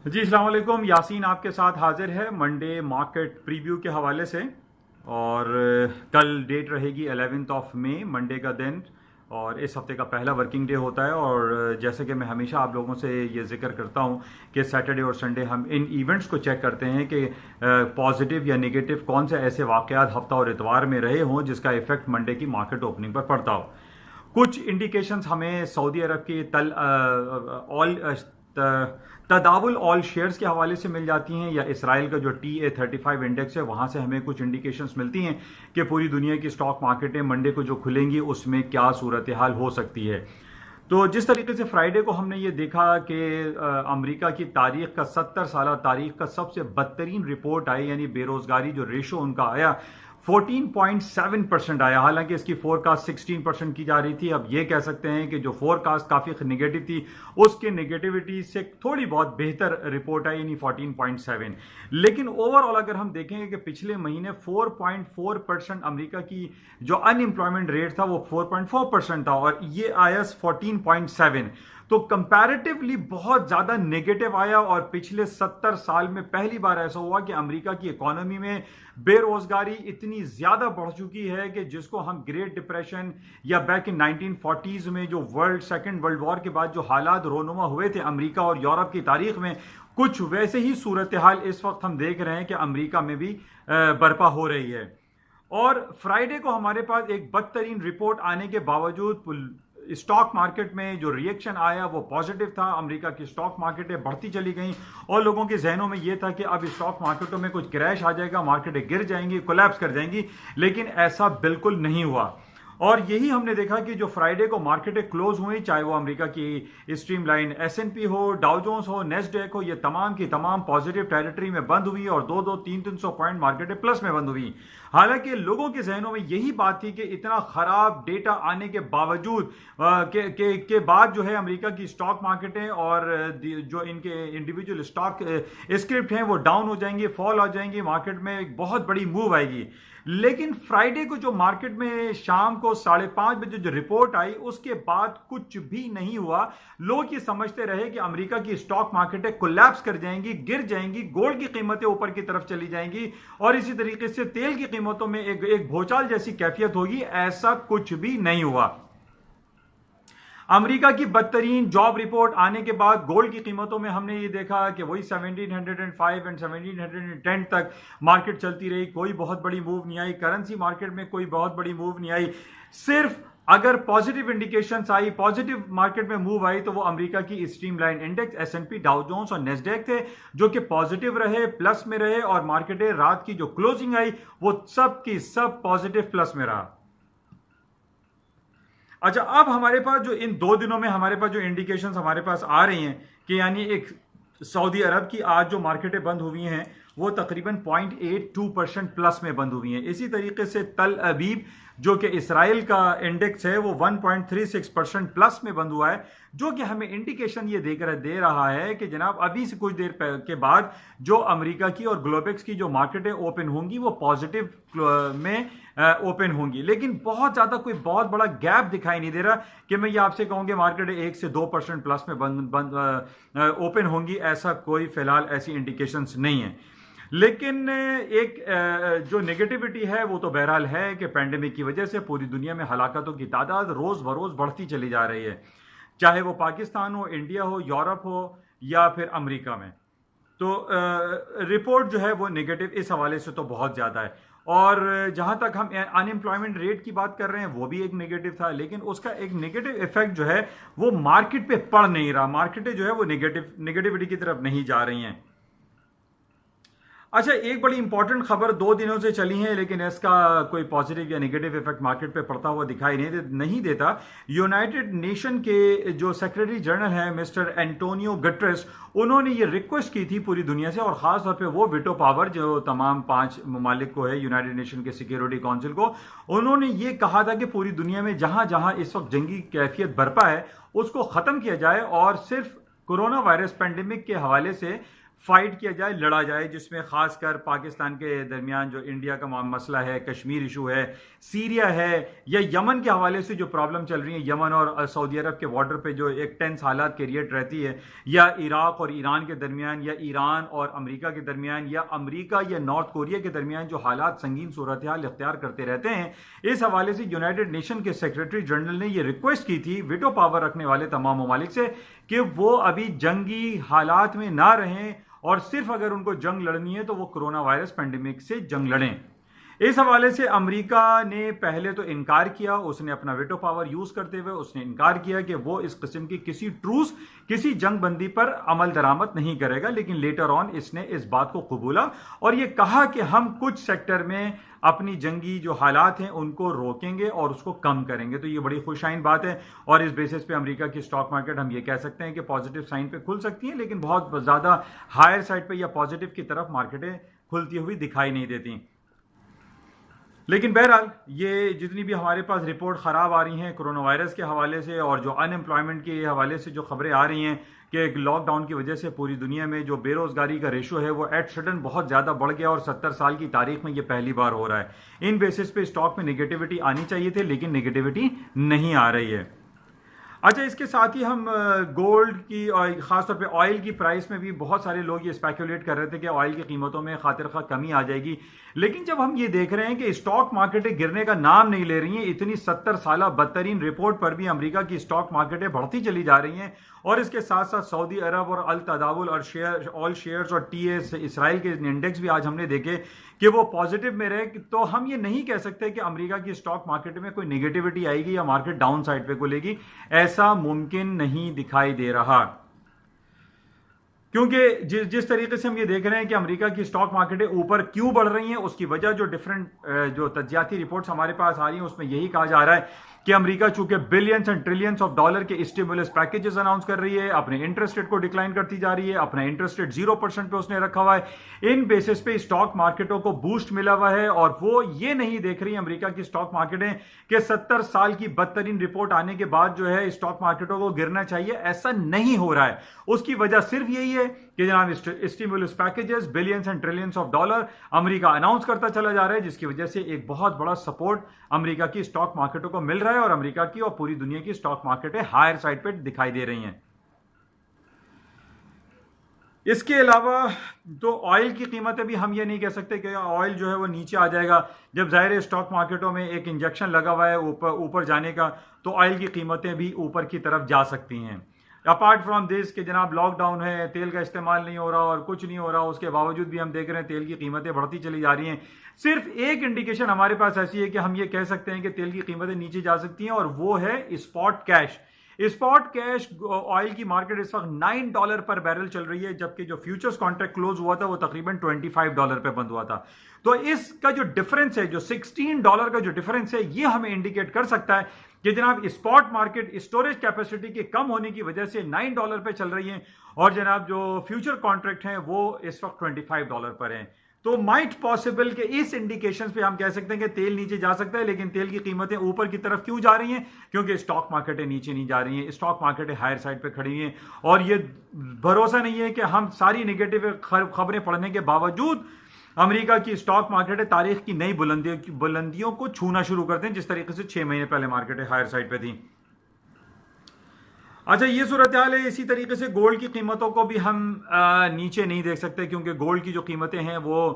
جی السلام علیکم، یاسین آپ کے ساتھ حاضر ہے منڈے مارکیٹ پریویو کے حوالے سے۔ اور کل ڈیٹ رہے گی 11 مئی، منڈے کا دن، اور اس ہفتے کا پہلا ورکنگ ڈے ہوتا ہے۔ اور جیسے کہ میں ہمیشہ آپ لوگوں سے یہ ذکر کرتا ہوں کہ سیٹرڈے اور سنڈے ہم ان ایونٹس کو چیک کرتے ہیں کہ پازیٹیو یا نگیٹو کون سے ایسے واقعات ہفتہ اور اتوار میں رہے ہوں جس کا ایفیکٹ منڈے کی مارکیٹ اوپننگ پر پڑتا ہو۔ کچھ انڈیکیشنز ہمیں سعودی عرب کی تداول آل شیئرز کے حوالے سے مل جاتی ہیں، یا اسرائیل کا جو TA35 انڈیکس ہے وہاں سے ہمیں کچھ انڈیکیشنز ملتی ہیں کہ پوری دنیا کی اسٹاک مارکیٹیں منڈے کو جو کھلیں گی اس میں کیا صورتحال ہو سکتی ہے۔ تو جس طریقے سے فرائیڈے کو ہم نے یہ دیکھا کہ امریکہ کی تاریخ کا 70 سالہ تاریخ کا سب سے بدترین رپورٹ آئی، یعنی بے روزگاری جو ریشو ان کا آیا 14.7% آیا، حالانکہ اس کی فور کاسٹ 16% کی جا رہی تھی۔ اب یہ کہہ سکتے ہیں کہ جو فور کاسٹ کافی نگیٹو تھی اس کے نگیٹیوٹی سے تھوڑی بہت بہتر رپورٹ آئی، یعنی 14.7۔ لیکن اوور آل اگر ہم دیکھیں گے کہ پچھلے مہینے 4.4% امریکہ کی جو ان امپلائمنٹ ریٹ تھا وہ 4.4% تھا، اور یہ آیا 14.7۔ تو کمپیریٹیولی بہت زیادہ نیگیٹو آیا، اور پچھلے 70 سال میں پہلی بار ایسا ہوا کہ امریکہ کی اکانومی میں بے روزگاری اتنی زیادہ بڑھ چکی ہے کہ جس کو ہم گریٹ ڈپریشن یا بیک ان 1940s میں جو سیکنڈ ورلڈ وار کے بعد جو حالات رونما ہوئے تھے امریکہ اور یورپ کی تاریخ میں، کچھ ویسے ہی صورتحال اس وقت ہم دیکھ رہے ہیں کہ امریکہ میں بھی برپا ہو رہی ہے۔ اور فرائیڈے کو ہمارے پاس ایک بدترین رپورٹ آنے کے باوجود اسٹاک مارکیٹ میں جو ری ایکشن آیا وہ پازیٹیو تھا۔ امریکہ کی اسٹاک مارکیٹیں بڑھتی چلی گئیں، اور لوگوں کے ذہنوں میں یہ تھا کہ اب اسٹاک مارکیٹوں میں کچھ کریش آ جائے گا، مارکیٹیں گر جائیں گی، کولیپس کر جائیں گی، لیکن ایسا بالکل نہیں ہوا۔ اور یہی ہم نے دیکھا کہ جو فرائیڈے کو مارکیٹیں کلوز ہوئیں، چاہے وہ امریکہ کی اسٹریم لائن S&P ہو، ڈاؤ جونز ہو، نیسڈیک ہو، یہ تمام کی تمام پازیٹیو ٹیریٹری میں بند ہوئی، اور 300 پوائنٹ مارکیٹیں پلس میں بند ہوئی۔ حالانکہ لوگوں کے ذہنوں میں یہی بات تھی کہ اتنا خراب ڈیٹا آنے کے باوجود کے بعد جو ہے امریکہ کی اسٹاک مارکیٹیں اور جو ان کے انڈیویجول اسٹاک اسکرپٹ ہیں وہ ڈاؤن ہو جائیں گی، فال ہو جائیں گی، مارکیٹ میں ایک بہت بڑی موو آئے گی۔ لیکن فرائیڈے کو جو مارکیٹ میں شام کو 5:30 بجے جو رپورٹ آئی اس کے بعد کچھ بھی نہیں ہوا۔ لوگ یہ سمجھتے رہے کہ امریکہ کی اسٹاک مارکیٹیں کولیپس کر جائیں گی، گر جائیں گی، گولڈ کی قیمتیں اوپر کی طرف چلی جائیں گی، اور اسی طریقے سے تیل کی قیمتوں میں ایک بھوچال جیسی کیفیت ہوگی۔ ایسا کچھ بھی نہیں ہوا۔ امریکہ کی بدترین جاب رپورٹ آنے کے بعد گولڈ کی قیمتوں میں ہم نے یہ دیکھا کہ وہی 1705 اور 1710 تک مارکیٹ چلتی رہی، کوئی بہت بڑی موو نہیں آئی۔ کرنسی مارکیٹ میں کوئی بہت بڑی موو نہیں آئی۔ صرف اگر پازیٹیو انڈیکیشنز آئی، پازیٹیو مارکیٹ میں موو آئی، تو وہ امریکہ کی stream line index S&P، Dow Jones اور نیسڈیک تھے، جو کہ پازیٹیو رہے، پلس میں رہے، اور مارکیٹیں رات کی جو کلوزنگ آئی وہ سب کی سب پازیٹیو پلس میں رہا۔ اچھا، اب ہمارے پاس جو ان 2 دنوں میں ہمارے پاس جو انڈیکیشنز ہمارے پاس آ رہی ہیں کہ یعنی ایک سعودی عرب کی آج جو مارکیٹیں بند ہوئی ہیں وہ تقریباً 0.82% پلس میں بند ہوئی ہیں۔ اسی طریقے سے تل ابیب جو کہ اسرائیل کا انڈیکس ہے وہ 1.36% پلس میں بند ہوا ہے، جو کہ ہمیں انڈیکیشن یہ دے رہا ہے کہ جناب ابھی سے کچھ دیر کے بعد جو امریکہ کی اور گلوبیکس کی جو مارکیٹیں اوپن ہوں گی وہ پازیٹیو میں اوپن ہوں گی، لیکن بہت زیادہ کوئی بہت بڑا گیپ دکھائی نہیں دے رہا کہ میں یہ آپ سے کہوں گے مارکیٹ 1 سے 2% پلس میں اوپن ہوں گی۔ ایسا کوئی فی الحال ایسی انڈیکیشنز نہیں ہیں۔ لیکن ایک جو نیگیٹیوٹی ہے وہ تو بہرحال ہے کہ پینڈیمک کی وجہ سے پوری دنیا میں ہلاکتوں کی تعداد روز بروز بڑھتی چلی جا رہی ہے، چاہے وہ پاکستان ہو، انڈیا ہو، یورپ ہو، یا پھر امریکہ میں۔ تو رپورٹ جو ہے وہ نیگیٹو اس حوالے سے تو بہت زیادہ ہے۔ اور جہاں تک ہم ان امپلائمنٹ ریٹ کی بات کر رہے ہیں وہ بھی ایک نیگیٹو تھا، لیکن اس کا ایک نیگیٹو ایفیکٹ جو ہے وہ مارکیٹ پہ پڑ نہیں رہا، مارکیٹیں جو ہے وہ نیگیٹیوٹی کی طرف نہیں جا رہی ہیں۔ اچھا، ایک بڑی امپورٹنٹ خبر 2 دنوں سے چلی ہے لیکن اس کا کوئی پازیٹیو یا نیگیٹو ایفیکٹ مارکیٹ پہ پڑتا ہوا دکھائی نہیں دیتا۔ یونائٹڈ نیشن کے جو سیکرٹری جنرل ہیں مسٹر اینٹونیو گٹریس، انہوں نے یہ ریکویسٹ کی تھی پوری دنیا سے، اور خاص طور پہ وہ ویٹو پاور جو تمام 5 ممالک کو ہے یونائٹڈ نیشن کے سیکیورٹی کونسل کو، انہوں نے یہ کہا تھا کہ پوری دنیا میں جہاں جہاں اس وقت جنگی کیفیت برپا ہے اس کو ختم کیا جائے، اور صرف کورونا وائرس پینڈیمک کے حوالے سے فائٹ کیا جائے, لڑا جائے, جس میں خاص کر پاکستان کے درمیان جو انڈیا کا مسئلہ ہے, کشمیر ایشو ہے, سیریا ہے, یا یمن کے حوالے سے جو پرابلم چل رہی ہے یمن اور سعودی عرب کے بارڈر پہ جو ایک ٹینس حالات کریٹ رہتی ہے, یا عراق اور ایران کے درمیان, یا ایران اور امریکہ کے درمیان, یا امریکہ یا نارتھ کوریا کے درمیان جو حالات سنگین صورتحال اختیار کرتے رہتے ہیں, اس حوالے سے یونائٹڈ نیشن کے سیکرٹری جنرل نے یہ ریکویسٹ کی تھی ویٹو پاور رکھنے والے تمام ممالک سے کہ وہ ابھی جنگی حالات میں نہ رہیں, اور صرف اگر ان کو جنگ لڑنی ہے تو وہ کرونا وائرس پینڈیمک سے جنگ لڑیں. اس حوالے سے امریکہ نے پہلے تو انکار کیا, اس نے اپنا ویٹو پاور یوز کرتے ہوئے اس نے انکار کیا کہ وہ اس قسم کی کسی ٹروس, کسی جنگ بندی پر عمل درآمد نہیں کرے گا, لیکن لیٹر آن اس نے اس بات کو قبولا اور یہ کہا کہ ہم کچھ سیکٹر میں اپنی جنگی جو حالات ہیں ان کو روکیں گے اور اس کو کم کریں گے. تو یہ بڑی خوش آئند بات ہے, اور اس بیسس پہ امریکہ کی اسٹاک مارکیٹ ہم یہ کہہ سکتے ہیں کہ پازیٹیو سائن پہ کھل سکتی ہیں, لیکن بہت زیادہ ہائر سائڈ پہ یا پازیٹیو کی طرف مارکیٹیں کھلتی ہوئی دکھائی نہیں دیتی. لیکن بہرحال یہ جتنی بھی ہمارے پاس رپورٹ خراب آ رہی ہیں کرونا وائرس کے حوالے سے, اور جو ان امپلائمنٹ کے حوالے سے جو خبریں آ رہی ہیں کہ ایک لاک ڈاؤن کی وجہ سے پوری دنیا میں جو بے روزگاری کا ریشو ہے وہ ایٹ سڈن بہت زیادہ بڑھ گیا, اور 70 سال کی تاریخ میں یہ پہلی بار ہو رہا ہے. ان بیسس پہ اسٹاک میں نگیٹیوٹی آنی چاہیے تھی, لیکن نگیٹیوٹی نہیں آ رہی ہے. اچھا, اس کے ساتھ ہی ہم گولڈ کی اور خاص طور پہ آئل کی پرائس میں بھی بہت سارے لوگ یہ اسپیکولیٹ کر رہے تھے کہ آئل کی قیمتوں میں خاطر خواہ کمی آ جائے گی, لیکن جب ہم یہ دیکھ رہے ہیں کہ اسٹاک مارکیٹیں گرنے کا نام نہیں لے رہی ہیں, اتنی 70 سالہ بدترین رپورٹ پر بھی امریکہ کی اسٹاک مارکیٹیں بڑھتی چلی جا رہی ہیں, اور اس کے ساتھ ساتھ سعودی عرب اور التداول اور آل شیئرز اور ٹی ایس اسرائیل کے انڈیکس بھی آج ہم نے دیکھے کہ وہ پازیٹیو میں رہے. تو ہم یہ نہیں کہہ سکتے کہ امریکہ کی اسٹاک مارکیٹ میں کوئی نگیٹیوٹی آئے گی یا مارکیٹ ڈاؤن سائڈ پہ کھلے گی, ایسا ممکن نہیں دکھائی دے رہا, کیونکہ جس طریقے سے ہم یہ دیکھ رہے ہیں کہ امریکہ کی اسٹاک مارکیٹیں اوپر کیوں بڑھ رہی ہیں, اس کی وجہ جو ڈفرنٹ جو تجزیاتی رپورٹس ہمارے پاس آ رہی ہیں اس میں یہی کہا جا رہا ہے کہ امریکہ چونکہ billions and trillions of dollar کے اسٹیمولس پیکیجز اناؤنس کر رہی ہے, اپنے انٹرسٹ ریٹ کو ڈکلائن کرتی جا رہی ہے, اپنا انٹرسٹ ریٹ 0% پہ اس نے رکھا ہوا ہے. ان بیسس پہ اسٹاک مارکیٹوں کو بوسٹ ملا ہوا ہے, اور وہ یہ نہیں دیکھ رہی امریکہ کی اسٹاک مارکیٹیں کہ 70 سال کی بدترین رپورٹ آنے کے بعد جو ہے اسٹاک مارکیٹوں کو گرنا چاہیے. ایسا نہیں ہو رہا ہے. اس کی وجہ صرف یہی ہے کہ جناب stimulus packages billions and trillions of dollar America announce کرتا چلا جا رہا ہے, جس کی وجہ سے ایک بہت بڑا سپورٹ امریکہ کی اسٹاک مارکیٹوں کو مل رہا ہے, اور امریکہ کی اور پوری دنیا کی اسٹاک مارکیٹیں ہائر سائڈ پہ دکھائی دے رہی ہیں. اس کے علاوہ تو آئل کی قیمتیں بھی ہم یہ نہیں کہہ سکتے کہ آئل جو ہے وہ نیچے آ جائے گا. جب ظاہر اسٹاک مارکیٹوں میں ایک انجیکشن لگا ہوا ہے اوپر جانے کا, تو آئل کی قیمتیں بھی اوپر کی طرف جا سکتی ہیں. اپارٹ فرام دس کہ جناب لاک ڈاؤن ہے, تیل کا استعمال نہیں ہو رہا اور کچھ نہیں ہو رہا, اس کے باوجود بھی ہم دیکھ رہے ہیں تیل کی قیمتیں بڑھتی چلی جا رہی ہیں. صرف ایک انڈیکیشن ہمارے پاس ایسی ہے کہ ہم یہ کہہ سکتے ہیں کہ تیل کی قیمتیں نیچے جا سکتی ہیں, اور وہ ہے spot cash. Spot cash oil کی مارکیٹ اس وقت $9 پر بیرل چل رہی ہے, جبکہ جو فیوچرز کانٹریکٹ کلوز ہوا تھا وہ تقریباً $25 پہ بند ہوا تھا. تو اس کا جو ڈفرنس ہے, جو $16 کا جو ڈفرنس ہے, یہ ہمیں انڈیکیٹ کر سکتا ہے کہ جناب اسپاٹ مارکیٹ اسٹوریج کیپیسٹی کے کم ہونے کی وجہ سے $9 پہ چل رہی ہیں, اور جناب جو فیوچر کانٹریکٹ ہیں وہ اس وقت $25 پر ہیں. تو مائٹ پاسبل کہ اس انڈیکیشنز پہ ہم کہہ سکتے ہیں کہ تیل نیچے جا سکتا ہے, لیکن تیل کی قیمتیں اوپر کی طرف کیوں جا رہی ہیں؟ کیونکہ اسٹاک مارکیٹیں نیچے نہیں جا رہی ہیں, اسٹاک مارکیٹیں ہائر سائڈ پہ کھڑی ہیں, اور یہ بھروسہ نہیں ہے کہ ہم ساری نیگیٹو خبریں پڑھنے کے باوجود امریکہ کی اسٹاک مارکیٹیں تاریخ کی نئی بلندیوں کو چھونا شروع کرتے ہیں, جس طریقے سے 6 مہینے پہلے مارکیٹیں ہائر سائڈ پہ تھیں. اچھا, یہ صورتحال ہے. اسی طریقے سے گولڈ کی قیمتوں کو بھی ہم نیچے نہیں دیکھ سکتے, کیونکہ گولڈ کی جو قیمتیں ہیں وہ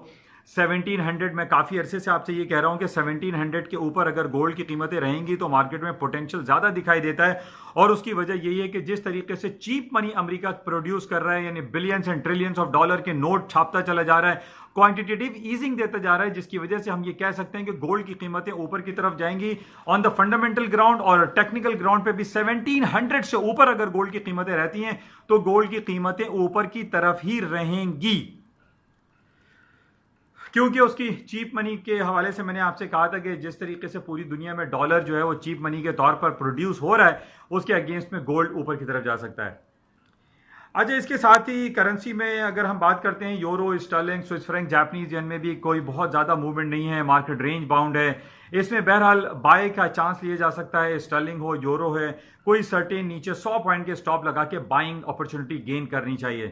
1700, میں کافی عرصے سے آپ سے یہ کہہ رہا ہوں کہ 1700 کے اوپر اگر گولڈ کی قیمتیں رہیں گی تو مارکیٹ میں پوٹینشیل زیادہ دکھائی دیتا ہے. اور اس کی وجہ یہی ہے کہ جس طریقے سے چیپ منی امریکہ پروڈیوس کر رہا ہے, یعنی billions and trillions of dollar کے نوٹ چھاپتا چلا جا رہا ہے, کوانٹیٹیو ایزنگ دیتا جا رہا ہے, جس کی وجہ سے ہم یہ کہہ سکتے ہیں کہ گولڈ کی قیمتیں اوپر کی طرف جائیں گی آن دا فنڈامنٹل گراؤنڈ, اور ٹیکنیکل گراؤنڈ پہ بھی 1700 سے اوپر اگر گولڈ کی قیمتیں رہتی ہیں تو گولڈ کی قیمتیں اوپر کی طرف ہی رہیں گی, کیونکہ اس کی چیپ منی کے حوالے سے میں نے آپ سے کہا تھا کہ جس طریقے سے پوری دنیا میں ڈالر جو ہے وہ چیپ منی کے طور پر پروڈیوس ہو رہا ہے, اس کے اگینسٹ میں گولڈ اوپر کی طرف جا سکتا ہے. اچھا, اس کے ساتھ ہی کرنسی میں اگر ہم بات کرتے ہیں, euro, sterling, Swiss franc, Japanese yen میں بھی کوئی بہت زیادہ موومنٹ نہیں ہے, مارکیٹ رینج باؤنڈ ہے. اس میں بہرحال بائی کا چانس لیا جا سکتا ہے, اسٹرلنگ ہو, یورو ہے, کوئی سرٹین نیچے 100 پوائنٹ کے سٹاپ لگا کے بائنگ اپرچونٹی گین کرنی چاہیے.